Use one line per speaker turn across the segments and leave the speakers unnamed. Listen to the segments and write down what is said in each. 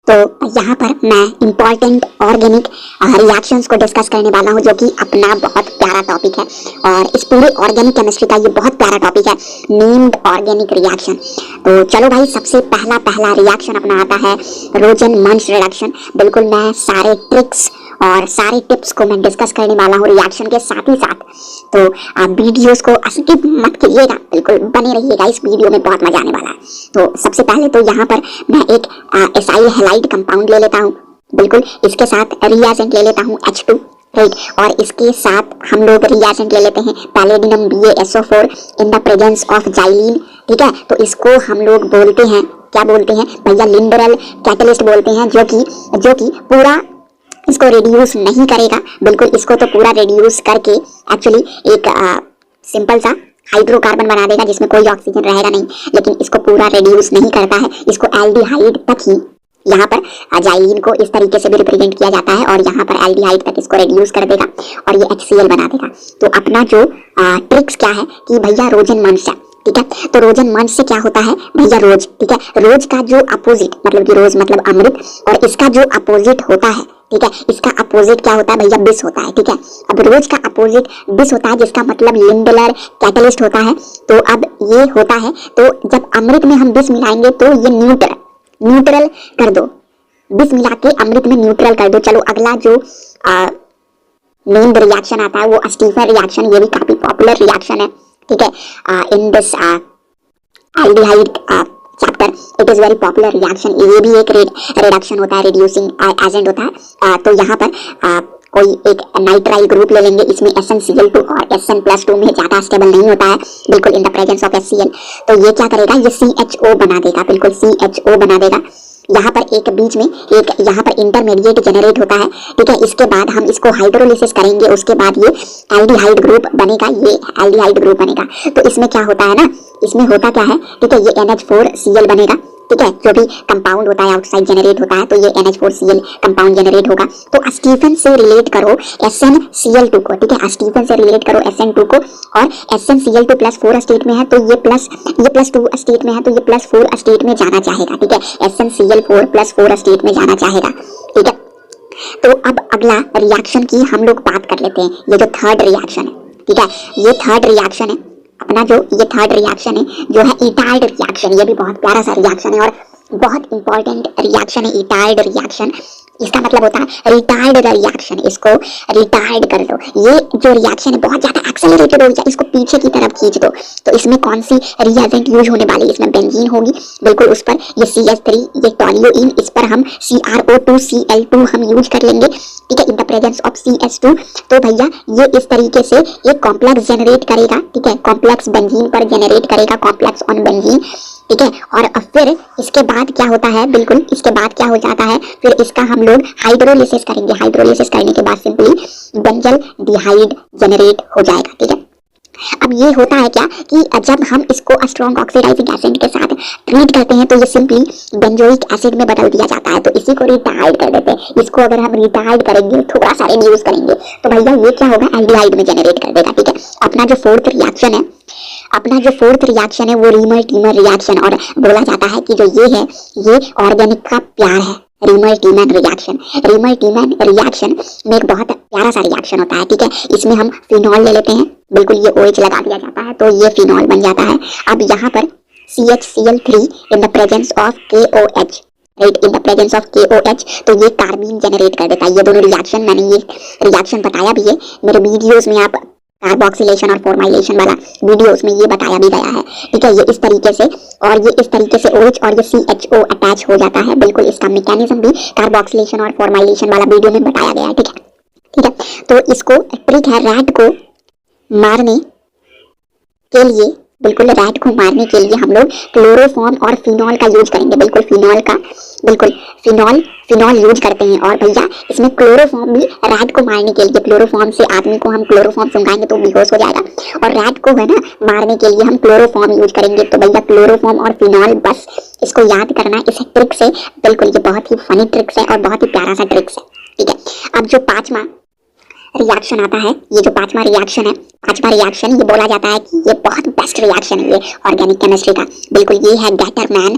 तो यहाँ पर मैं इम्पॉर्टेंट ऑर्गेनिक रिएक्शंस को डिस्कस करने वाला हूँ, जो कि अपना बहुत प्यारा टॉपिक है। और इस पूरे ऑर्गेनिक केमिस्ट्री का ये बहुत प्यारा टॉपिक है, नेम्ड ऑर्गेनिक रिएक्शन। तो चलो भाई, सबसे पहला रिएक्शन अपना आता है रोजन-मंच रिएक्शन। बिल्कुल मैं सारे ट्रिक्स और सारे टिप्स को मैं डिस्कस करने वाला हूँ रिएक्शन के साथ ही साथ। तो आप वीडियोस को स्किप मत कीजिएगा, बिल्कुल बने रहिएगा, इस वीडियो में बहुत मजा आने वाला है। तो सबसे पहले तो यहाँ पर मैं एक एसाइल हैलाइड कंपाउंड ले लेता हूँ, बिल्कुल इसके साथ रिएजेंट ले लेता हूँ H2, राइट। और इसके साथ हम लोग रिएजेंट ले लेते हैं पैलेडिनम BaSO4 in the presence of xylene, ठीक है। तो इसको हम लोग बोलते हैं, क्या बोलते हैं भैया, लिंडरल कैटलिस्ट बोलते हैं, जो कि पूरा इसको रिड्यूस नहीं करेगा, बिल्कुल इसको तो पूरा रिड्यूस करके एक्चुअली एक सिंपल सा हाइड्रोकार्बन बना देगा जिसमें कोई ऑक्सीजन रहेगा नहीं, लेकिन इसको पूरा रिड्यूस नहीं करता है। इसको एल्डिहाइड तक ही यहाँ पर जाइलिन को इस तरीके से भी रिप्रेजेंट किया जाता है, और यहाँ पर एल्डिहाइड तक इसको रिड्यूस कर देगा और ये HCl बना देगा। तो अपना जो ट्रिक्स क्या है कि भैया रोजन-मंच से, ठीक है। तो रोजन-मंच से क्या होता है भैया, रोज, ठीक है। रोज का जो अपोजिट, मतलब कि रोज मतलब अमृत, और इसका जो अपोजिट होता है, ठीक है, इसका अपोजिट क्या होता है भैया, बिस होता है, ठीक है। अब रोज का अपोजिट बिस होता है, जिसका मतलब लिंडलर कैटलिस्ट होता है। तो अब ये होता है, तो जब अमृत में हम बिस मिलाएंगे तो ये न्यूट्रल कर दो, बिस मिला के अमृत में न्यूट्रल कर दो। चलो अगला जो नेम्ड रिएक्शन आता है वो स्टीफन रिएक्शन, ये भी काफी पॉपुलर रिएक्शन है, ठीक है। In this aldehyde chapter it is very popular reaction. ये भी एक रिडक्शन होता है, रिड्यूसिंग एजेंट होता है। तो यहाँ पर कोई एक नाइट्राइल ग्रुप ले लेंगे, इसमें SnCl2 और Sn+2 में ज्यादा स्टेबल नहीं होता है, बिल्कुल इन द प्रेजेंस ऑफ HCl। तो ये क्या करेगा, ये CHO बना देगा, बिल्कुल CHO बना देगा। यहाँ पर एक बीच में एक यहाँ पर इंटरमीडिएट जनरेट होता है, ठीक है। इसके बाद हम इसको हाइड्रोलिसिस करेंगे, उसके बाद ये एल्डिहाइड ग्रुप बनेगा, ये एल्डिहाइड ग्रुप बनेगा। तो इसमें क्या होता है ना, इसमें होता क्या है, ठीक है, ये NH4Cl बनेगा, ठीक है, जो भी कंपाउंड होता है आउटसाइड जनरेट होता है, तो ये NH4Cl कंपाउंड जनरेट होगा। तो स्टीफन से रिलेट करो SnCl2 को, ठीक है, स्टीफन से रिलेट करो SN2 को, और SnCl2 +4 स्टेट में है, तो ये +2 स्टेट में है, तो ये +4 स्टेट में जाना चाहेगा, ठीक है, SnCl4 +4 स्टेट में जाना चाहेगा, ठीक है। तो अब अगला रिएक्शन की हम लोग बात कर लेते हैं, ये जो थर्ड रिएक्शन है, ठीक है, ये थर्ड रिएक्शन है अपना, जो ये थर्ड रिएक्शन है जो है इटाइड रिएक्शन। ये भी बहुत प्यारा सा रिएक्शन है और बहुत इंपॉर्टेंट रिएक्शन है इटाइड रिएक्शन। इसका मतलब होता है रिटायर्ड रिएक्शन, इसको रिटायर्ड कर दो। ये जो रिएक्शन है बहुत ज्यादा एक्सेलरेटेड हो जाए, इसको पीछे की तरफ खींच दो। तो इसमें कौन सी रिएजेंट यूज होने वाली है, इसमें बेंजीन होगी, बिल्कुल उस पर ये CH3, ये टॉल्यूइन, इस पर हम CrO2Cl2 हम यूज कर लेंगे, ठीक है, इन द प्रेजेंस ऑफ CH2। तो भैया ये इस तरीके से एक कॉम्प्लेक्स जनरेट करेगा, ठीक है, कॉम्प्लेक्स बेंजीन पर जनरेट करेगा, कॉम्प्लेक्स ऑन बेंजीन, ठीक है। और फिर इसके बाद क्या होता है, बिल्कुल इसके बाद क्या हो जाता है, फिर इसका हम लोग हाइड्रोलिसिस करेंगे। हाइड्रोलिसिस करने के बाद सिंपली बेंजल डिहाइड जनरेट हो जाएगा, ठीक है। अब ये होता है क्या कि जब हम इसको स्ट्रॉन्ग ऑक्सीडाइजिंग एसिड के साथ ट्रीट करते हैं तो ये सिंपली बेंजोइक एसिड में बदल दिया जाता है, तो इसी को रिटायर्ड कर देते हैं। इसको अगर हम रिटायर्ड करेंगे, थोड़ा सा रिड्यूस करेंगे, तो भैया ये क्या होगा, एल्डिहाइड में जनरेट कर देगा, ठीक है। अपना जो फोर्थ रिएक्शन है, अपना जो फोर्थ रिएक्शन है वो रीमर-टीमर रिएक्शन, और बोला जाता है कि जो ये है ये ऑर्गेनिक का प्यार है, रीमर-टीमर रिएक्शन। रीमर-टीमर रिएक्शन में एक बहुत प्यारा सा रिएक्शन होता है, ठीक है। इसमें हम फिनॉल ले लेते हैं, बिल्कुल ये OH लगा दिया जाता है, तो ये फिनॉल बन जाता है। अब यहाँ पर CHCl3 in the presence of KOH, right, in the presence of KOH, तो ये कार्बीन जनरेट कर देता है। ये दोनों रिएक्शन, मैंने ये रिएक्शन बताया भी है मेरे वीडियोस में, आप कार्बोक्सिलेशन और फॉर्माइलेशन वाला वीडियोस में ये बताया भी गया है, ठीक है। ये इस तरीके से, और ये इस तरीके से OH और ये CHO अटैच हो जाता है, बिल्कुल इसका मैकेनिज्म भी कार्बोक्सिलेशन और फॉर्माइलेशन वाला वीडियो में बताया गया है, ठीक है, ठीक है। तो इसको ट्रिक है रैट को मारने के लिए, बिल्कुल रैट को मारने के लिए हम लोग क्लोरोफॉर्म और फिनॉल का यूज करेंगे, बिल्कुल फिनॉल का, बिल्कुल फिनॉल यूज करते हैं। और भैया इसमें क्लोरोफॉर्म भी रैट को मारने के लिए, क्लोरोफॉर्म से आदमी को हम क्लोरोफॉर्म सुंघाएंगे तो बेहोश हो जाएगा, और रैट को है ना मारने के लिए हम क्लोरोफॉर्म यूज करेंगे। तो भैया क्लोरोफॉर्म और फिनॉल, बस इसको याद करना इस ट्रिक से, बिल्कुल ये बहुत ही फनी ट्रिक्स है और बहुत ही प्यारा सा ट्रिक्स है, ठीक है। अब जो पांचवा रिएक्शन आता है, ये जो पांचवा रिएक्शन है, पांचवा रिएक्शन ये बोला जाता है कि ये बहुत बेस्ट रिएक्शन है ये ऑर्गेनिक केमिस्ट्री का। बिल्कुल ये है गैटरमैन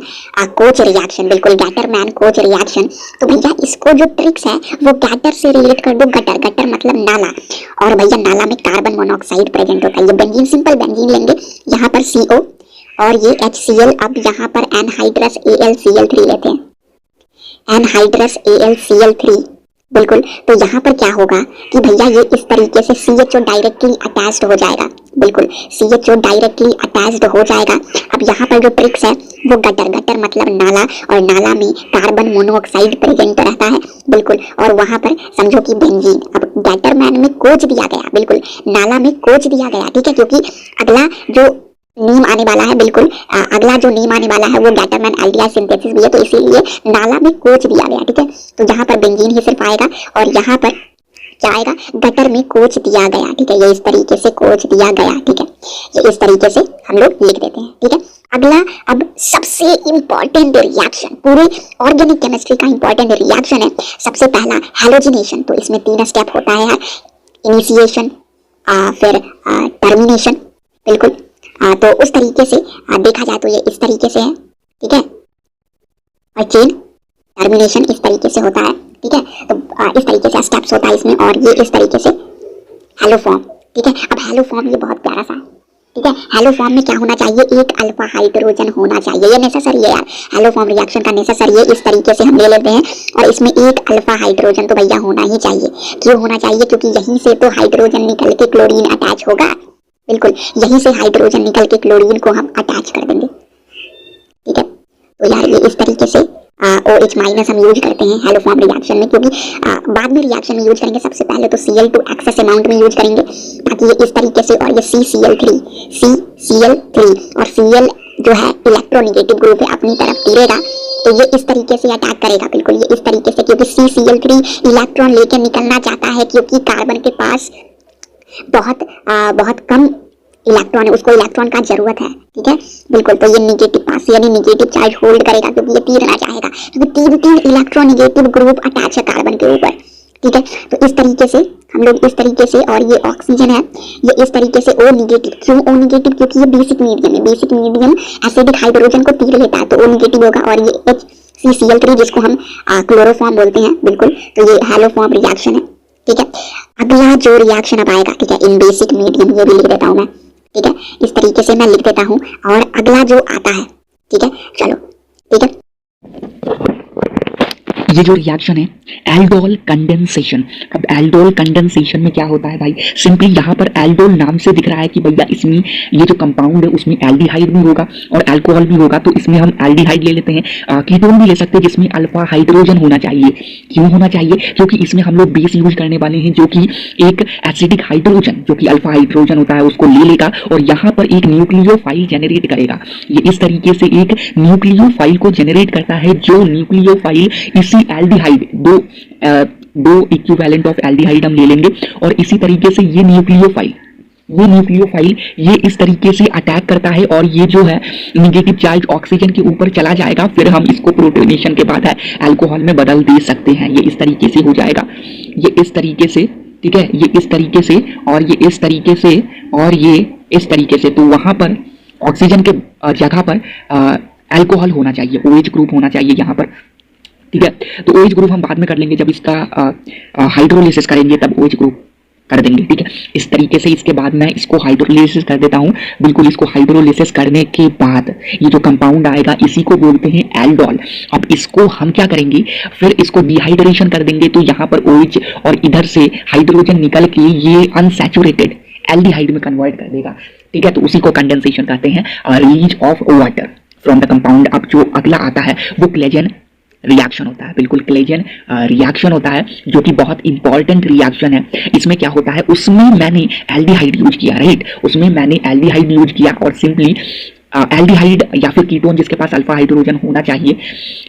कोच रिएक्शन, बिल्कुल गैटरमैन कोच रिएक्शन। तो भैया इसको जो ट्रिक्स है वो गैटर से रिलेट कर दो। गटर, गटर मतलब नाला, और भैया नाला में कार्बन मोनोऑक्साइड प्रेजेंट होता है। ये बेंजीन, सिंपल बेंजीन लेंगे, यहाँ पर CO और ये HCl, अब यहाँ पर एनहाइड्रस AlCl3 लेते हैं, एनहाइड्रस AlCl3। बिल्कुल, तो यहाँ पर क्या होगा कि भैया ये इस तरीके से CHO डायरेक्टली अटैच्ड हो जाएगा। बिल्कुल CHO डायरेक्टली अटैच्ड हो जाएगा। अब यहाँ पर जो ट्रिक्स है वो गटर, गटर मतलब नाला, और नाला में कार्बन मोनोऑक्साइड प्रेजेंट रहता है। बिल्कुल, और वहाँ पर समझो कि बेंजीन। अब गैटरमैन में कोच दिया गया, बिल्कुल नाला में कोच दिया गया, ठीक है, क्योंकि अगला जो नीम आने वाला है, बिल्कुल अगला जो नीम आने वाला है वो गैटरमैन एल्डिहाइड सिंथेसिस भी है, तो इसीलिए नाला में कोच दिया गया, ठीक है। तो यहाँ पर बेंजीन ही सिर्फ आएगा, और यहाँ पर क्या आएगा, गटर में कोच दिया गया, ठीक है। ये इस तरीके से कोच दिया गया, ठीक है, ये इस तरीके से हम लोग लिख देते हैं, ठीक है। अगला, अब सबसे इंपॉर्टेंट रिएक्शन, पूरे ऑर्गेनिक केमिस्ट्री का इंपॉर्टेंट रिएक्शन है सबसे पहला हैलोजिनेशन। तो इसमें 3 स्टेप होता है, इनिशिएशन, फिर टर्मिनेशन। बिल्कुल, तो उस तरीके से देखा जाए तो ये इस तरीके से है, ठीक है, और चेन टर्मिनेशन इस तरीके से होता है, ठीक है। तो इस तरीके से स्टेप्स होता है इसमें, और ये इस तरीके से हेलो फॉर्म, ठीक है। अब हेलो फॉर्म ये बहुत प्यारा सा है, ठीक है। हेलो फॉर्म में क्या होना चाहिए, एक अल्फा हाइड्रोजन होना चाहिए, ये नेसेसरी है यार, हेलो फॉर्म रिएक्शन का नेसेसरी है। इस तरीके से हम ले लेते हैं, और इसमें एक अल्फा हाइड्रोजन तो भैया होना ही चाहिए। क्यों होना चाहिए, क्योंकि यहीं से तो हाइड्रोजन निकल के क्लोरीन अटैच होगा। बिल्कुल, यहीं से हाइड्रोजन निकल के क्लोरीन को हम अटैच कर देंगे, ठीक है। तो यार ये इस तरीके से OH माइनस हम यूज करते हैं हेलो फॉर्म रिएक्शन में, क्योंकि बाद में रिएक्शन में यूज करेंगे। सबसे पहले तो Cl2 एक्सेस अमाउंट में यूज करेंगे, ताकि ये इस तरीके से, और ये CCl3 और Cl जो है इलेक्ट्रोनेगेटिव ग्रुप है, अपनी तरफ तीरेगा, तो ये इस तरीके से अटैक करेगा। बिल्कुल ये इस तरीके से, क्योंकि CCl3 इलेक्ट्रॉन लेके निकलना चाहता है, क्योंकि कार्बन के पास बहुत कम इलेक्ट्रॉन है, उसको इलेक्ट्रॉन का जरूरत है, ठीक है। बिल्कुल, तो ये निगेटिव पास यानी निगेटिव चार्ज होल्ड करेगा, क्योंकि ये तीरना चाहेगा, क्योंकि तीन इलेक्ट्रोनेगेटिव ग्रुप अटैच है कार्बन के ऊपर, ठीक है। तो इस तरीके से हम लोग इस तरीके से, और ये ऑक्सीजन है, ये इस तरीके से O निगेटिव। क्यों O निगेटिव, क्योंकि ये बेसिक मीडियम है, बेसिक मीडियम एसिडिक हाइड्रोजन को तीर लेता है, तो O निगेटिव होगा। और ये HCCl3 जिसको हम क्लोरोफॉर्म बोलते हैं, बिल्कुल, तो ये हेलो फॉर्म रिएक्शन है, ठीक है। अगला जो रिएक्शन अब आएगा, ठीक है, इन बेसिक मीडियम, ये भी लिख देता हूँ मैं, ठीक है, इस तरीके से मैं लिख देता हूँ। और अगला जो आता है, ठीक है, चलो, ठीक है,
ये जो रिएक्शन है एल्डोल कंडेंसेशन। अब एल्डोल कंडेंसेशन में क्या होता है भाई, सिंपली यहाँ पर एल्डोल नाम से दिख रहा है कि भैया इसमें ये जो कंपाउंड है उसमें एल्डिहाइड भी होगा और अल्कोहल भी होगा, तो इसमें हम एल्डिहाइड ले लेते हैं। कीटोन भी ले सकते हैं जिसमें अल्फा हाइड्रोजन होना चाहिए। क्यों होना चाहिए, क्योंकि इसमें हम लोग बेस यूज करने वाले हैं, जो कि एक एसिडिक हाइड्रोजन जो कि अल्फा हाइड्रोजन होता है उसको ले लेगा और यहाँ पर एक न्यूक्लियोफाइल जेनरेट करेगा। ये इस तरीके से एक न्यूक्लियोफाइल को जेनरेट करता है, जो न्यूक्लियोफाइल इसी एल्डिहाइड दो इक्विवेलेंट ऑफ एल्डिहाइड हम ले लेंगे और इसी तरीके से ये न्यूक्लियोफाइल ये इस तरीके से अटैक करता है और ये जो है निगेटिव चार्ज ऑक्सीजन के ऊपर चला जाएगा। फिर हम इसको प्रोटोनेशन के बाद है अल्कोहल में बदल दे सकते हैं। ये इस तरीके से हो जाएगा, ये इस तरीके से, ठीक है, ये इस तरीके से और ये इस तरीके से और ये इस तरीके से। तो वहां पर ऑक्सीजन के जगह पर अल्कोहल होना चाहिए, OH ग्रुप होना चाहिए यहाँ पर, ठीक है। तो OH ग्रुप हम बाद में कर लेंगे, जब इसका हाइड्रोलिसिस करेंगे तब OH ग्रुप कर देंगे, ठीक है। इस तरीके से इसके बाद मैं इसको हाइड्रोलिसिस कर देता हूँ। बिल्कुल, इसको हाइड्रोलिसिस करने के बाद ये जो कंपाउंड आएगा इसी को बोलते हैं एल्डोल। अब इसको हम क्या करेंगे, फिर इसको डिहाइड्रेशन कर देंगे, तो यहाँ पर OH और इधर से हाइड्रोजन निकल के ये अनसैचुरेटेड एल्डिहाइड में कन्वर्ट कर देगा, ठीक है। तो उसी को कंडेंसेशन कहते हैं, release of water from the compound. अब जो अगला आता है वो क्लेजन रिएक्शन होता है। बिल्कुल, क्लेजन रिएक्शन होता है जो कि बहुत इंपॉर्टेंट रिएक्शन है। इसमें क्या होता है, उसमें मैंने एल्डिहाइड यूज किया, राइट, उसमें मैंने एल्डिहाइड यूज किया और सिंपली एल्डिहाइड या फिर कीटोन जिसके पास अल्फा हाइड्रोजन होना चाहिए,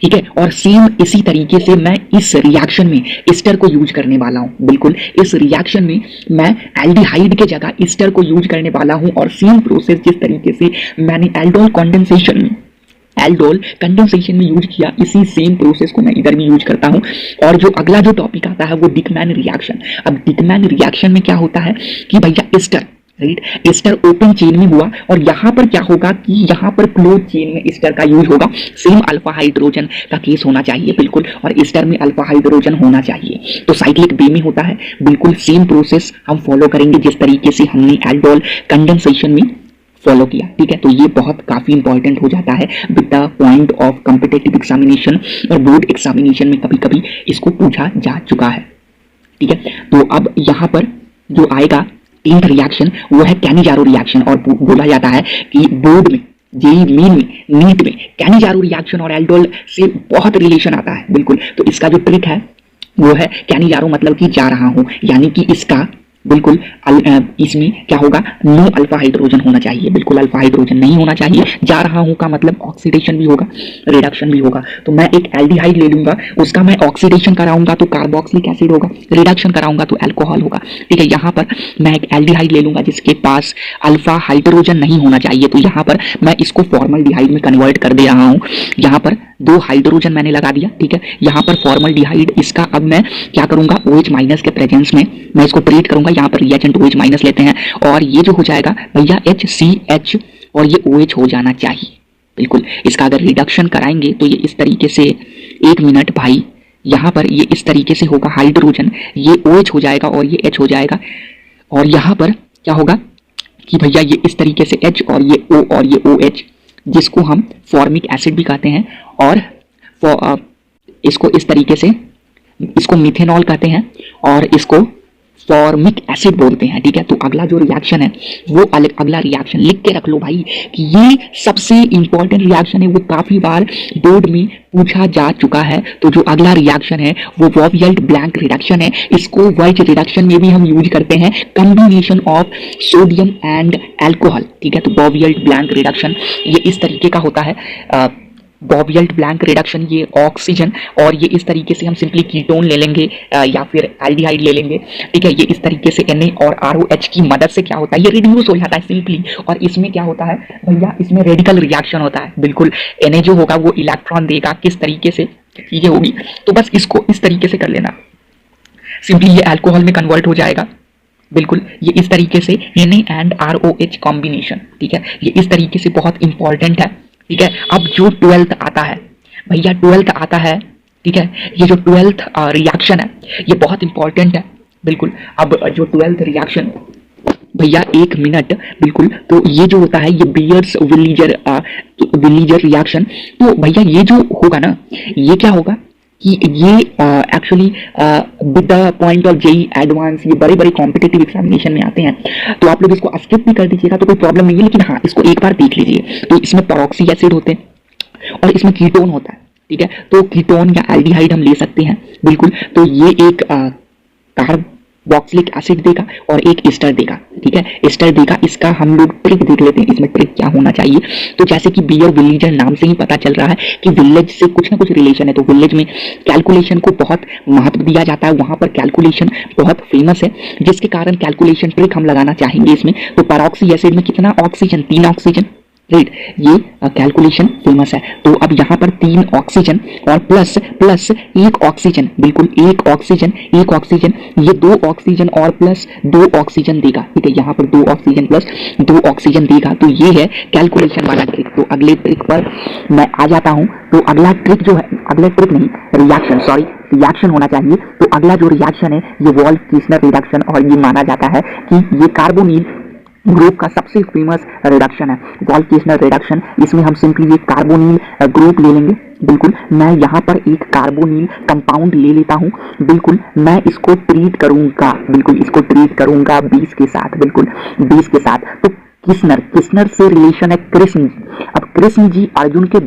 ठीक है। और सेम इसी तरीके से मैं इस रिएक्शन में ईस्टर को यूज करने वाला हूं। बिल्कुल, इस रिएक्शन में मैं एल्डिहाइड के जगह ईस्टर को यूज करने वाला हूं और सेम प्रोसेस जिस तरीके से मैंने एल्डोल कंडेंसेशन में एल्डोल कंडेंसेशन में यूज किया, इसी सेम प्रोसेस को मैं इधर भी यूज करता हूं। और जो अगला जो टॉपिक आता है वो डिकमैन रिएक्शन। अब डिकमैन रिएक्शन में क्या होता है कि भैया ester, right, ester open chain में हुआ और यहाँ पर क्या होगा कि यहाँ पर क्लोज चेन में एस्टर का यूज होगा। सेम अल्फा हाइड्रोजन का केस होना चाहिए बिल्कुल, और एस्टर में अल्फा हाइड्रोजन होना चाहिए। तो साइक्लिक बे में होता है बिल्कुल सेम प्रोसेस हम फॉलो करेंगे जिस तरीके से हमने एल्डोल कंडेंसेशन में फॉलो किया, ठीक है। तो ये बहुत काफी इंपॉर्टेंट हो जाता है with the point of competitive examination और बोर्ड एग्जामिनेशन में कभी कभी इसको पूछा जा चुका है, ठीक है। तो अब यहाँ पर जो आएगा 10th रिएक्शन वो है कैनिजारो रिएक्शन, और बोला जाता है कि बोर्ड में, जेई मेन में, नीट में कैनिजारो रिएक्शन और एल्डोल से बहुत रिलेशन आता है बिल्कुल। तो इसका जो ट्रिक है वो है कैनिजारो मतलब कि जा रहा हूं, यानी कि इसका बिल्कुल इसमें क्या होगा, नो अल्फा हाइड्रोजन होना चाहिए, बिल्कुल अल्फा हाइड्रोजन नहीं होना चाहिए। जा रहा हूं का मतलब ऑक्सीडेशन भी होगा, रिडक्शन भी होगा। तो मैं एक एल्डिहाइड ले लूंगा, उसका मैं ऑक्सीडेशन कराऊंगा तो कार्बोक्सिलिक एसिड होगा, रिडक्शन कराऊंगा तो अल्कोहल होगा, ठीक है। यहाँ पर मैं एक एल्डिहाइड ले लूंगा जिसके पास अल्फा हाइड्रोजन नहीं होना चाहिए, तो यहाँ पर मैं इसको फॉर्मल्डिहाइड में कन्वर्ट कर दे रहा हूँ। यहाँ पर 2 हाइड्रोजन मैंने लगा दिया, ठीक है। यहाँ पर फॉर्मल्डिहाइड, इसका अब मैं क्या करूंगा, OH माइनस के प्रेजेंस में मैं इसको ट्रीट करूंगा। यहाँ पर रिएजेंट OH माइनस लेते हैं और ये जो हो जाएगा भैया HCH और ये OH हो जाना चाहिए बिल्कुल। इसका अगर रिडक्शन कराएंगे तो ये इस तरीके से, 1 मिनट भाई, यहाँ पर ये इस तरीके से होगा, हाइड्रोजन ये OH हो जाएगा और ये H हो जाएगा, और यहाँ पर क्या होगा कि भैया ये इस तरीके से H और ये O और ये OH, जिसको हम फॉर्मिक एसिड भी कहते हैं, और इसको इस तरीके से, इसको मिथेनॉल कहते हैं और इसको फॉर्मिक एसिड बोलते हैं, ठीक है। तो अगला जो रिएक्शन है वो अगला रिएक्शन लिख के रख लो भाई कि ये सबसे इंपॉर्टेंट रिएक्शन है, वो काफी बार बोर्ड में पूछा जा चुका है। तो जो अगला रिएक्शन है वो वॉवियल्ट ब्लैंक रिडक्शन है। इसको वेज रिडक्शन में भी हम यूज करते हैं, combination of sodium and alcohol, ठीक है। तो वॉवियल्ट ब्लैंक रिडक्शन ये इस तरीके का होता है, वॉवियल्ट ब्लैंक रिडक्शन, ये ऑक्सीजन, और ये इस तरीके से हम सिंपली कीटोन ले लेंगे या फिर एल्डिहाइड ले लेंगे, ठीक है। ये इस तरीके से Na और ROH की मदद से क्या होता है, ये रिड्यूस हो जाता है सिंपली। और इसमें क्या होता है भैया, इसमें रेडिकल रिएक्शन होता है बिल्कुल। Na जो होगा वो इलेक्ट्रॉन देगा, किस तरीके से चीजें होगी, तो बस इसको इस तरीके से कर लेना, सिंपली ये अल्कोहल में कन्वर्ट हो जाएगा बिल्कुल। ये इस तरीके से Na एंड ROH कॉम्बिनेशन, ठीक है। ये इस तरीके से बहुत इंपॉर्टेंट है, ठीक है। अब जो 12th आता है भैया, 12th आता है, ठीक है। ये जो 12th रिएक्शन है ये बहुत इंपॉर्टेंट है बिल्कुल। अब जो 12th रिएक्शन भैया, 1 मिनट बिल्कुल। तो ये जो होता है ये बियर्स विलीजर रिएक्शन। तो भैया ये जो होगा ना, ये क्या होगा कि ये actually with the point of JEE advance, ये बड़े बड़े कॉम्पिटिटिव एग्जामिनेशन में आते हैं। तो आप लोग इसको स्किप भी कर दीजिएगा तो कोई प्रॉब्लम नहीं है, लेकिन हाँ इसको एक बार देख लीजिए। तो इसमें पेरोक्सी एसिड होते हैं और इसमें कीटोन होता है, ठीक है। तो कीटोन या एल्डिहाइड हम ले सकते हैं बिल्कुल। तो ये एक कार्बोक्सिलिक एसिड देगा और एक एस्टर देगा, ठीक है। एस्टर देगा, इसका हम लोग ट्रिक देख लेते हैं, इसमें ट्रिक क्या होना चाहिए। तो जैसे कि बियर विलीजर नाम से ही पता चल रहा है कि विलेज से कुछ ना कुछ रिलेशन है, तो विलेज में कैलकुलेशन को बहुत महत्व दिया जाता है, वहां पर कैलकुलेशन बहुत फेमस है, जिसके कारण कैलकुलेशन ट्रिक हम लगाना चाहेंगे इसमें। तो पेरोक्सी एसिड में कितना ऑक्सीजन, 3 ऑक्सीजन, राइट, ये कैलकुलेशन फेमस है। तो अब यहाँ पर 3 ऑक्सीजन और प्लस 1 ऑक्सीजन, बिल्कुल 1 ऑक्सीजन, ये 2 ऑक्सीजन और प्लस 2 ऑक्सीजन देगा, ठीक है। यहाँ पर 2 ऑक्सीजन प्लस 2 ऑक्सीजन देगा। तो ये है कैलकुलेशन वाला ट्रिक। तो अगले ट्रिक पर मैं आ जाता हूँ। तो अगला ट्रिक जो है, अगला ट्रिक नहीं, रिएक्शन, सॉरी, रिएक्शन होना चाहिए। तो अगला जो रिएक्शन है ये वॉल्फ-कीस्नर रिडक्शन, और ये माना जाता है कि ये कार्बोनिल ग्रुप का सबसे फेमस रिडक्शन है, वॉल्फ-कीस्नर रिडक्शन। इसमें हम सिंपली एक कार्बोनिल ग्रुप ले लेंगे, बिल्कुल। मैं यहाँ पर एक कार्बोनिल कंपाउंड ले लेता हूँ, बिल्कुल। मैं इसको ट्रीट करूंगा, बिल्कुल इसको ट्रीट करूंगा 20 के साथ, बिल्कुल 20 के साथ। तो किस्नर से रिलेशन है कृष्ण जी। अब कृष्ण जी अर्जुन के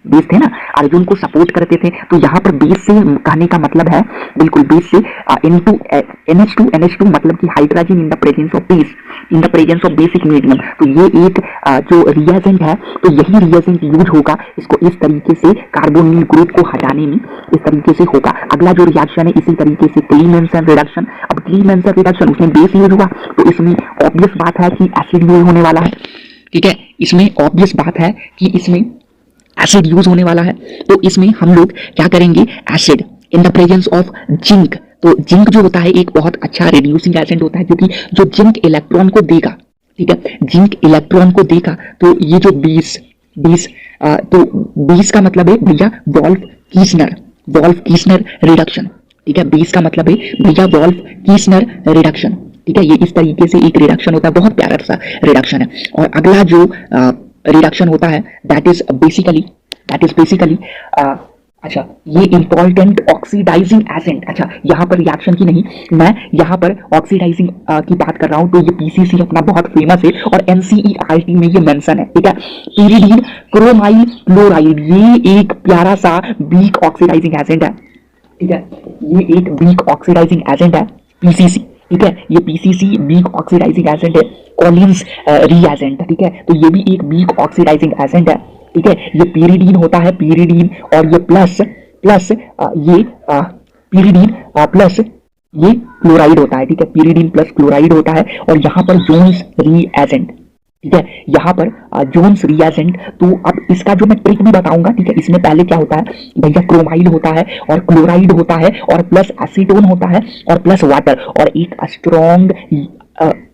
बेस थे ना, अर्जुन को सपोर्ट करते थे। तो यहाँ पर बेस से कहने का मतलब है बिल्कुल बेस से NH2 मतलब कि hydrogen in the presence of base, in the presence of basic medium. तो ये एक जो रिएजेंट है, तो यही रिएजेंट यूज होगा इसको इस तरीके से कार्बोनिल ग्रुप को हटाने में, इस तरीके से होगा। अगला जो रिएक्शन है इसी तरीके से क्लीमेंसन रिडक्शन। अब क्लीमेंसन रिडक्शन, उसमें बेस यूज हुआ तो इसमें ऑब्वियस बात है कि एसिड यूज होने वाला है, ठीक है। इसमें ऑब्वियस बात है कि इसमें एसिड यूज होने वाला है। तो इसमें हम लोग क्या करेंगे, acid in the presence of zinc. तो जिंक जो होता है एक बहुत अच्छा रिड्यूसिंग एजेंट होता है, क्योंकि जो जिंक इलेक्ट्रॉन को देगा, ठीक है, जिंक इलेक्ट्रॉन को देगा, तो ये जो 20 तो 20 का मतलब है भैया वॉल्फ कीस्नर रिडक्शन, ठीक है, 20 का मतलब है भैया वॉल्फ कीस्नर रिडक्शन, ठीक है। ये इस तरीके से एक रिडक्शन होता है, बहुत प्यारा सा रिडक्शन है। और अगला जो रिडक्शन होता है दैट इज बेसिकली अच्छा, ये इंपॉर्टेंट ऑक्सीडाइजिंग एजेंट। अच्छा, यहाँ पर रिएक्शन की नहीं, मैं यहाँ पर ऑक्सीडाइजिंग की बात कर रहा हूँ। तो ये पीसीसी अपना बहुत फेमस है और एनसीईआरटी में ये मेंशन है, ठीक है। pyridine क्रोमाइल क्लोराइड, ये एक प्यारा सा वीक ऑक्सीडाइजिंग एजेंट है, ठीक है। ये एक वीक ऑक्सीडाइजिंग एजेंट है पीसीसी, ठीक है। ये पीसीसी वीक ऑक्सीडाइजिंग एजेंट है। कॉलिन्स रीएजेंट, ठीक है, तो ये भी एक वीक ऑक्सीडाइजिंग एजेंट है, ठीक है। ये pyridine होता है, pyridine, और ये प्लस ये pyridine प्लस ये क्लोराइड होता है, ठीक है। pyridine प्लस क्लोराइड होता है। और यहाँ पर जोन्स रीएजेंट, ठीक है, यहाँ पर जोन्स रीएजेंट। तो अब इसका जो मैं ट्रिक भी बताऊंगा, ठीक है। इसमें पहले क्या होता है भैया, क्रोमाइड होता है और क्लोराइड होता है और प्लस एसीटोन होता है और प्लस वाटर, और एक स्ट्रॉन्ग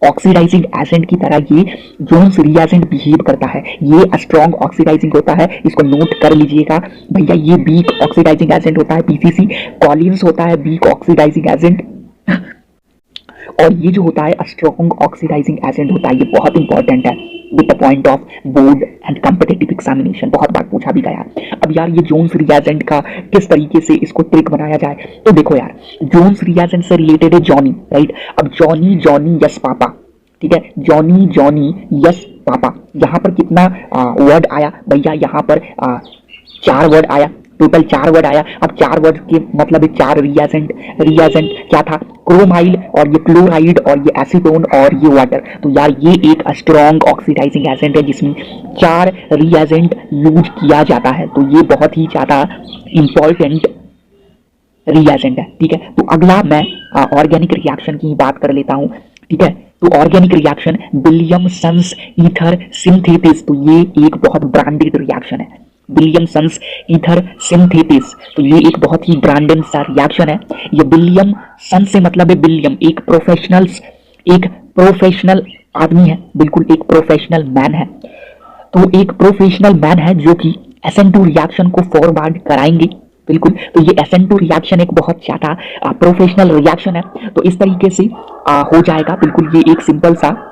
ऑक्सीडाइजिंग एजेंट की तरह ये जोन्स रिएजेंट बिहेव करता है। ये स्ट्रॉन्ग ऑक्सीडाइजिंग होता है, इसको नोट कर लीजिएगा भैया। ये वीक ऑक्सीडाइजिंग एजेंट होता है पीसीसी। कॉलिन्स होता है वीक ऑक्सीडाइजिंग एजेंट, और ये जो होता है स्ट्रॉन्ग ऑक्सीडाइजिंग एजेंट होता है। ये बहुत इंपॉर्टेंट है with the point of board and competitive examination, बहुत बार पूछा भी गया। अब यार ये जोन्स रिएजेंट का किस तरीके से इसको ट्रिक बनाया जाए, तो देखो यार, जोन्स रिएजेंट से रिलेटेड है जॉनी, राइट। अब जॉनी यस पापा, ठीक है, जॉनी यस पापा। यहाँ पर कितना वर्ड आया भैया, यहाँ पर 4 वर्ड आया, टोटल 4 वर्ड आया। अब 4 वर्ड के मतलब 4 रिएजेंट क्या था, क्रोमाइल और ये क्लोराइड और ये एसीटोन और ये वाटर। तो यार ये एक स्ट्रॉन्ग ऑक्सीडाइजिंग एजेंट है जिसमें 4 रिएजेंट यूज किया जाता है। तो ये बहुत ही ज्यादा इंपॉर्टेंट रिएजेंट है, ठीक है। तो अगला मैं ऑर्गेनिक रिएक्शन की बात कर लेता हूँ, ठीक है। तो organic reaction Williamson's ether synthesis, तो ये एक बहुत ब्रांडेड रिएक्शन है, विलियमसन्स ईथर सिंथेसिस। तो ये एक बहुत ही ब्रांडेड सा रिएक्शन है। ये विलियमसन से मतलब है विलियम एक प्रोफेशनल आदमी है, बिल्कुल एक प्रोफेशनल मैन है। तो एक प्रोफेशनल मैन है जो कि SN2 रिएक्शन को फॉरवर्ड कराएंगे, बिल्कुल। तो ये SN2 रिएक्शन एक बहुत ज्यादा प्रोफेशनल रिएक्शन है। तो इस तरीके से हो जाएगा, बिल्कुल। ये एक सिंपल सा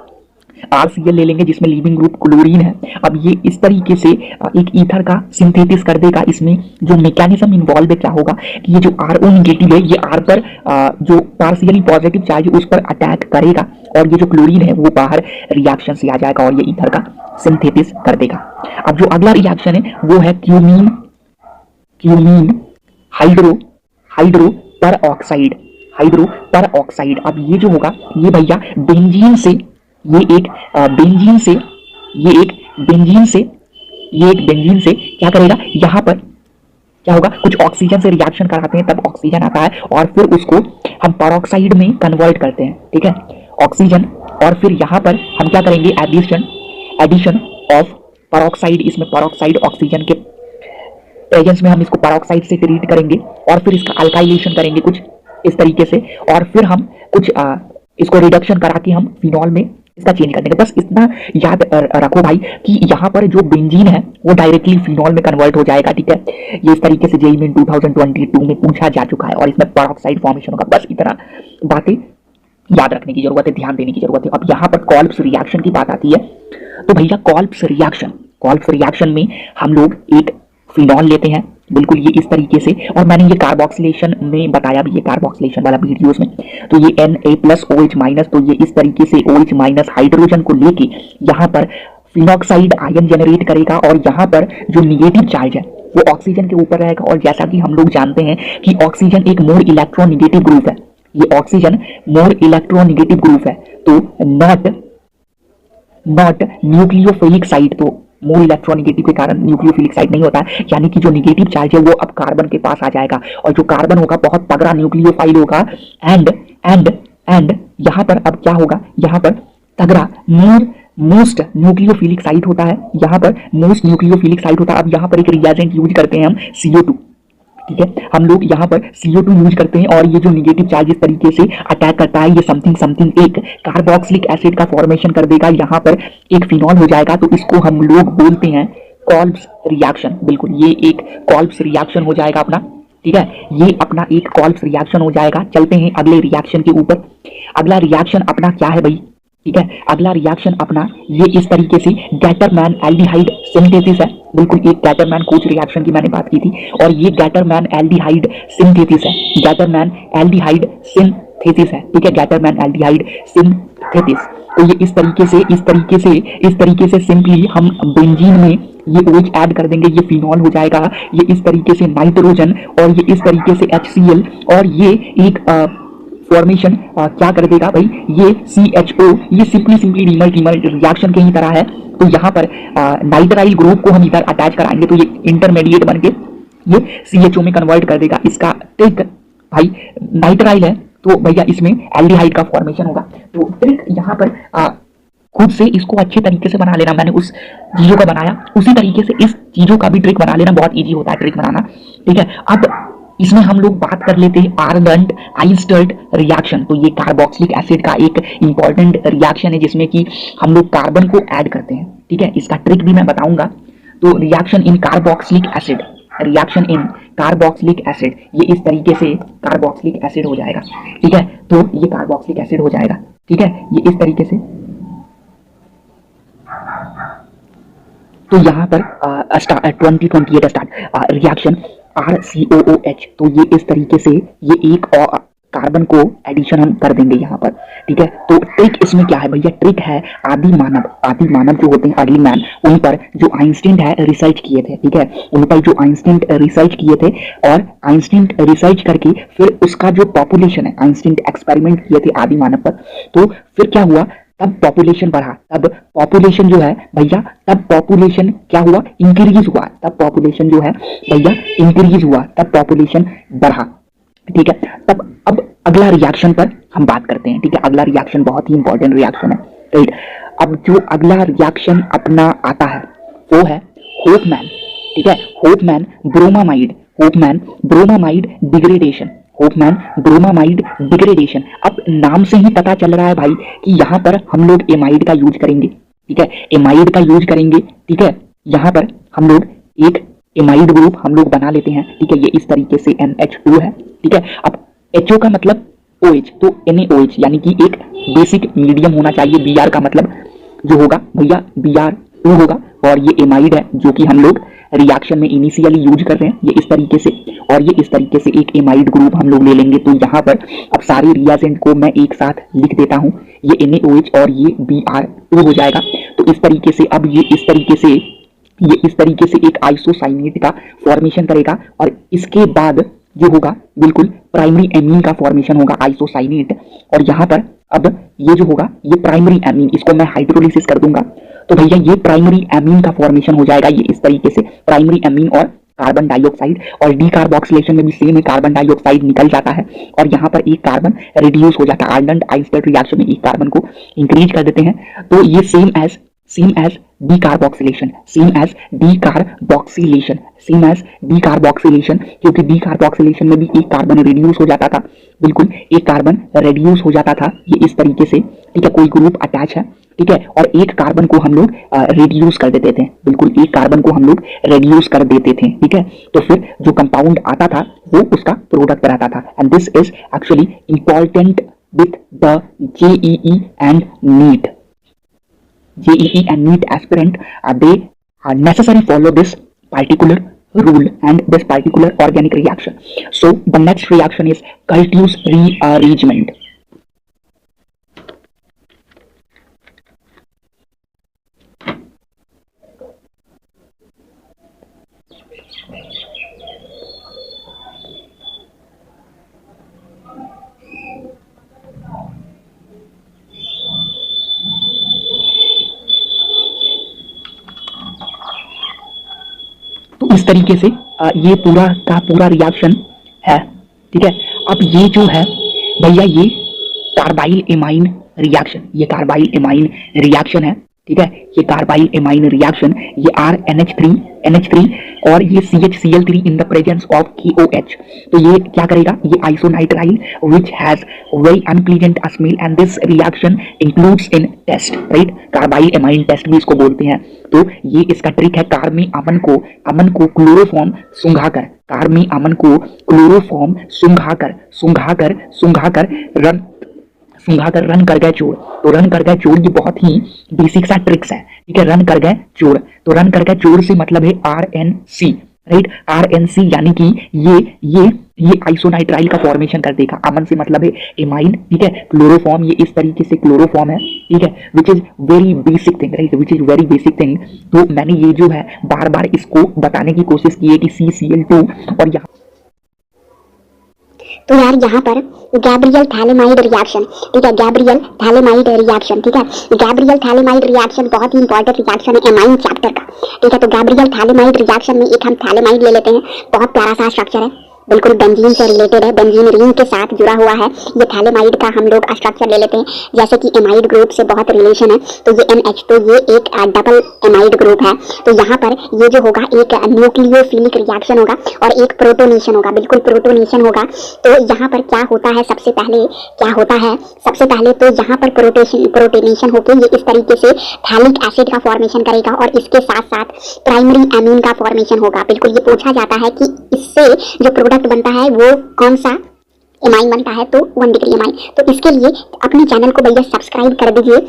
RCl ले लेंगे जिसमें लीविंग ग्रुप क्लोरीन है। अब ये इस तरीके से एक ईथर का सिंथेसिस कर देगा। इसमें जो मैकेनिज्म इन्वॉल्व है क्या होगा कि ये जो RO निगेटिव है ये R पर जो पार्शियली पॉजिटिव चार्ज है उस पर अटैक करेगा और ये जो क्लोरीन है वो बाहर रिएक्शन से आ जाएगा और ये ईथर का सिंथेसिस कर देगा। अब जो अगला रिएक्शन है वो है क्यूमीन हाइड्रो पर ऑक्साइड। अब ये जो होगा ये भैया बेंजीन से क्या करेगा, यहाँ पर क्या होगा, कुछ ऑक्सीजन से रिएक्शन कराते हैं तब ऑक्सीजन आता है और फिर उसको हम पेरोक्साइड में कन्वर्ट करते हैं, ठीक है, ऑक्सीजन। और फिर यहाँ पर हम क्या करेंगे, एडिशन ऑफ पेरोक्साइड। इसमें पेरोक्साइड ऑक्सीजन के प्रेजेंस में हम इसको पेरोक्साइड से ट्रीट करेंगे और फिर इसका अल्काइलेशन करेंगे कुछ इस तरीके से, और फिर हम कुछ इसको रिडक्शन करा के हम फिनॉल में इसका चेंज कर देंगे। बस इतना याद रखो भाई कि यहाँ पर जो बेंजीन है वो डायरेक्टली फिनॉल में कन्वर्ट हो जाएगा, ठीक है। ये इस तरीके से जेईई में 2022 में पूछा जा चुका है और इसमें पेरोक्साइड फॉर्मेशन होगा। बस इतना बातें याद रखने की जरूरत है, ध्यान देने की जरूरत है। अब यहाँ पर कॉल्प्स रिएक्शन की बात आती है। तो भैया कॉल्प्स रिएक्शन में हम लोग एक फिनॉल लेते हैं, बिल्कुल ये इस तरीके से, और मैंने ये कार्बोक्सिलेशन में बताया भी, ये कार्बोक्सिलेशन वाला वीडियोस में। तो ये Na+OH-, तो ये इस तरीके से OH- हाइड्रोजन को लेके यहाँ पर फिनॉक्साइड आयन जनरेट करेगा और यहाँ पर जो निगेटिव चार्ज है वो ऑक्सीजन के ऊपर रहेगा। और जैसा कि हम लोग जानते हैं कि ऑक्सीजन एक मोर इलेक्ट्रोनिगेटिव ग्रुप है, ये ऑक्सीजन मोर इलेक्ट्रोनिगेटिव ग्रुप है, तो नॉट न्यूक्लियोफिलिक साइड। तो मोर इलेक्ट्रोनिगेटिव के कारण न्यूक्लियोफिलिक साइड नहीं होता है, यानी कि जो निगेटिव चार्ज है वो अब कार्बन के पास आ जाएगा और जो कार्बन होगा बहुत तगड़ा न्यूक्लियोफाइल होगा। एंड यहाँ पर अब क्या होगा, यहाँ पर तगड़ा मोर मोस्ट न्यूक्लियोफिलिक साइट होता है, यहाँ पर मोस्ट न्यूक्लियोफिलिक साइट होता है। अब यहाँ पर एक रिएजेंट यूज करते हैं हम CO2, ठीक है, हम लोग यहाँ पर CO2 यूज करते हैं और ये जो निगेटिव चार्ज इस तरीके से अटैक करता है, ये समथिंग समथिंग एक कार्बोक्सिलिक एसिड का फॉर्मेशन कर देगा, यहाँ पर एक फिनॉल हो जाएगा, तो इसको हम लोग बोलते हैं कॉल्ब्स रिएक्शन। बिल्कुल, ये एक कॉल्ब्स रिएक्शन हो जाएगा अपना, ठीक है, ये अपना एक कॉल्ब्स रिएक्शन हो जाएगा। चलते हैं अगले रिएक्शन के ऊपर। अगला रिएक्शन अपना क्या है भाई, ठीक है, अगला रिएक्शन अपना ये इस तरीके से गैटरमैन एल्डिहाइड सिंथेसिस है। बिल्कुल, एक गैटरमैन कोच रिएक्शन की मैंने बात की थी और ये गैटरमैन एल्डिहाइड सिंथेसिस है, गैटरमैन एल्डिहाइड सिंथेसिस है, ठीक है, गैटरमैन एल्डिहाइड सिंथेसिस। तो ये इस तरीके से सिंपली हम बेंजीन में ये OH ऐड कर देंगे, ये फिनॉल हो जाएगा, ये इस तरीके से नाइट्रोजन और ये इस तरीके से HCl और ये एक फॉर्मेशन क्या कर देगा भाई, ये CHO, ये सिंपली रीमर रिएक्शन के ही तरह है। तो यहाँ पर नाइट्राइल ग्रुप को हम इधर अटैच कराएंगे तो ये इंटरमीडिएट बन के ये CHO में कन्वर्ट कर देगा। इसका ट्रिक भाई, नाइट्राइल है तो भैया इसमें एल्डिहाइड का फॉर्मेशन होगा। तो ट्रिक यहाँ पर खुद से इसको अच्छे तरीके से बना लेना, मैंने उस चीजों का बनाया उसी तरीके से इस चीजों का भी ट्रिक बना लेना, बहुत इजी होता है ट्रिक बनाना, ठीक है। अब इसमें हम लोग बात कर लेते हैं आर्गंड आइंस्टर्ट रिएक्शन। तो ये कार्बोक्सिलिक एसिड का एक इंपॉर्टेंट रिएक्शन है जिसमें कि हम लोग कार्बन को ऐड करते हैं, ठीक है, इसका ट्रिक भी मैं बताऊंगा। तो reaction in carboxylic acid, reaction in carboxylic acid, ये इस तरीके से कार्बोक्सिलिक एसिड हो जाएगा, ठीक है, तो ये कार्बोक्सिलिक एसिड हो जाएगा, ठीक है, ये इस तरीके से। तो यहाँ पर 2028 स्टार्ट रिएक्शन RCOOH, तो ये इस तरीके से ये एक और कार्बन को एडिशन हम कर देंगे यहाँ पर, ठीक है। तो ट्रिक इसमें क्या है भैया, ट्रिक है आदि मानव जो होते हैं अर्ली मैन, उन पर जो आइंस्टीन है रिसर्च किए थे, ठीक है, उन पर जो आइंस्टीन रिसर्च किए थे और आइंस्टीन रिसर्च करके फिर उसका जो पॉपुलेशन है, आइंस्टीन एक्सपेरिमेंट किए थे आदि मानव पर, तो फिर क्या हुआ, तब पॉपुलेशन बढ़ा, तब पॉपुलेशन जो है भैया, तब पॉपुलेशन क्या हुआ, इंक्रीज हुआ, तब पॉपुलेशन जो है भैया इंक्रीज हुआ, तब पॉपुलेशन बढ़ा, ठीक है। तब अब अगला रिएक्शन पर हम बात करते हैं, ठीक है, अगला रिएक्शन बहुत ही इंपॉर्टेंट रिएक्शन है, राइट। अब जो अगला रिएक्शन अपना आता है वो है होफमैन, ठीक है, Hofmann bromamide degradation, Hofmann bromamide degradation. अब नाम से ही पता चल रहा है भाई कि यहाँ पर हम लोग एमाइड का यूज करेंगे, ठीक है, एमाइड का यूज करेंगे, ठीक है, यहाँ पर हम लोग एक एमाइड ग्रुप हम लोग बना लेते हैं, ठीक है, ये इस तरीके से NH2 है, ठीक है। अब HO का मतलब OH, तो NaOH यानी कि एक बेसिक मीडियम होना चाहिए, Br का मतलब जो होगा भैया Br2 होगा और ये एमाइड है जो कि हम लोग रिएक्शन में इनिशियली यूज कर रहे हैं, ये इस तरीके से, और ये इस तरीके से एक एमाइड ग्रुप हम लोग ले लेंगे। तो यहाँ पर अब सारे रिएजेंट को मैं एक साथ लिख देता हूँ, ये NaOH और ये Br2 हो जाएगा। तो इस तरीके से अब ये इस तरीके से एक आइसोसाइनेट का फॉर्मेशन करेगा और इसके बाद जो होगा बिल्कुल प्राइमरी एमीन का फॉर्मेशन होगा आइसोसाइनेट, और यहाँ पर अब ये जो होगा ये प्राइमरी एमीन, इसको मैं हाइड्रोलिसिस कर दूंगा तो भैया ये प्राइमरी एमीन का फॉर्मेशन हो जाएगा, ये इस तरीके से प्राइमरी एमीन और कार्बन डाइऑक्साइड, और डीकार्बोक्सिलेशन में भी सेम है, कार्बन डाइऑक्साइड निकल जाता है और यहाँ पर एक कार्बन रिड्यूस हो जाता है। आर्गंड आइंस्टर्ट रिएक्शन में एक कार्बन को इंक्रीज कर देते हैं, तो ये सेम एज डीकार्बोक्सिलेशन, क्योंकि डीकार्बोक्सिलेशन में भी एक कार्बन रिड्यूस हो जाता था, बिल्कुल एक कार्बन रिड्यूस हो जाता था, ये इस तरीके से, ठीक है, कोई ग्रुप अटैच है, ठीक है, और एक कार्बन को हम लोग रिड्यूस कर देते थे, बिल्कुल एक कार्बन को हम लोग रिड्यूस कर देते थे, ठीक है। तो फिर जो कंपाउंड आता था वो उसका प्रोडक्ट रहता था, and this is actually important with the JEE and NEET aspirant, they necessarily follow this particular rule and this particular organic reaction. So the next reaction is Curtius rearrangement. तो इस तरीके से ये पूरा का पूरा रिएक्शन है, ठीक है। अब ये जो है भैया ये कार्बाइल एमाइन रिएक्शन, ये कार्बाइल एमाइन रिएक्शन है, ठीक है। ये कार्बाइल एमाइन रिएक्शन, ये NH3 और ये CHCl3 in the presence of KOH। तो ये क्या करेगा, ये isonitrile which has very unpleasant smell and this reaction includes in test, right. Carbylamine test भी इसको बोलते हैं। तो ये इसका ट्रिक है, कार में अमन को क्लोरोफॉर्म सुंघाकर, कार में अमन को क्लोरोफॉर्म सुंघाकर रन कर गए चोर। तो रन कर गए चोर ये बहुत ही बेसिक सा ट्रिक्स है, ठीक है। रन कर गए चोर, तो रन कर गए चोर से मतलब है RNC, राइट। RNC यानी कि ये आइसोनाइट्राइल का फॉर्मेशन कर देगा। अमन से मतलब है एमाइन, ठीक है। क्लोरोफॉर्म, ये इस तरीके से क्लोरोफॉर्म है, ठीक है, which is very basic thing, right, which is very basic thing. तो मैंने ये जो है बार बार इसको बताने की कोशिश की है कि CCl2 और यहाँ
तो यार यहाँ पर गैब्रियल थैलेमाइड रिएक्शन, ठीक है, गैब्रियल थैलेमाइड रिएक्शन, ठीक है। गैब्रियल थैलेमाइड रिएक्शन बहुत ही इंपॉर्टेंट रिएक्शन है एमाइन चैप्टर का, ठीक है। तो गैब्रियल थैलेमाइड रिएक्शन में एक हम थैलेमाइड ले लेते हैं, बहुत प्यारा सा स्ट्रक्चर है, बिल्कुल बेंजीन से रिलेटेड है, बेंजीन रिंग के साथ जुड़ा हुआ है। ये थैलेमाइड का हम लोग स्ट्रक्चर ले लेते हैं, जैसे कि एमाइड ग्रुप से बहुत रिलेशन है, तो ये NH, तो ये एक डबल एमाइड ग्रुप है। तो यहाँ पर ये जो होगा एक न्यूक्लियोफिलिक रिएक्शन होगा और एक प्रोटोनेशन होगा, बिल्कुल प्रोटोनेशन होगा। तो यहाँ पर क्या होता है, सबसे पहले तो यहाँ पर प्रोटोनेशन होकर ये इस तरीके से थैलिक एसिड का फॉर्मेशन करेगा और इसके साथ साथ प्राइमरी एमीन का फॉर्मेशन होगा। बिल्कुल ये पूछा जाता है कि इससे जो प्रोडक्ट बनता है वो कौन सा एमाइन बनता है, तो 1 डिग्री एमाइन। तो इसके लिए अपने चैनल को भैया सब्सक्राइब कर दीजिए।